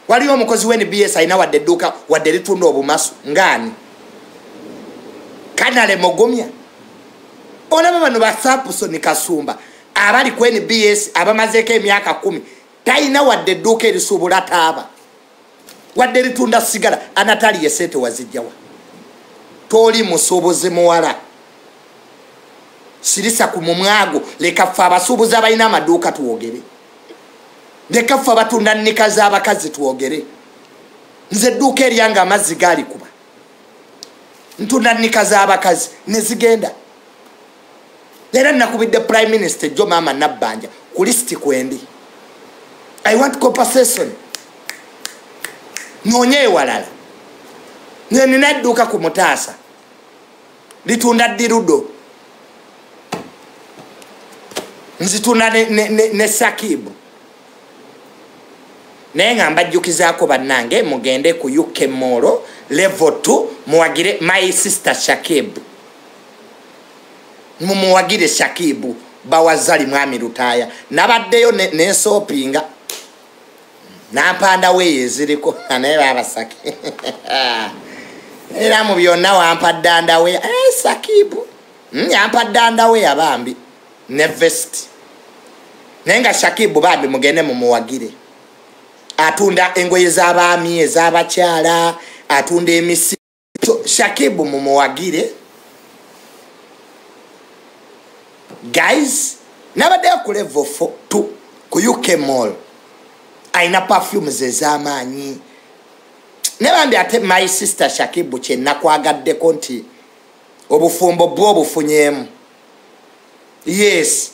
waliwo omukozi w'NBS alina wadde edduuka wadde litunda obumasu ngani Kanale Mogomya olaba bano Basapusoni Kasumba abali ku NBS abamazeeko emyaka 10 talina wadde edduuka erisuubula taaba wadde litunda sigala Anatali yesente wazijjawa toli musuubuzi muwala sirisa ku mumwago leka ffe abasuubuzi abalina amaduuka tuwogere leka ffe abatunda nnika z'abakazi tuwogere nze edduuka eryanga amazzi gaali kuba ntunda nnika z'abakazi ne zigenda era nakubidde Prime Minister Joe Mama Nabbanja ku listi kwendi I want compensation nonye ewalala nina edduuka ku Mutaasa litunda dirudo nzituna ne Sakibu naye nga mbajjukizaako bannange mugende ku UK Mall level 2 muwagire my sister Shakibu mumuwagire Shakibu bawazali mwami Lutaaya nabaddeyo nensopinga nampanda weye ziriko naye babasaki era mu byonna wampadde we Sakibu yampadde we abambi ne vest nenga Shakibu bambi mugende mumuwagire atunda engoye z'abaami ez'abakyala atunda emisi Shakibu mumuwagire guys nabadde ku level 4 ku UK Mall aina perfumes ez'amaanyi ne bambi ate my sister Shakibu kye nakwagaddeko nti obufumbo bwo obufunyemu yes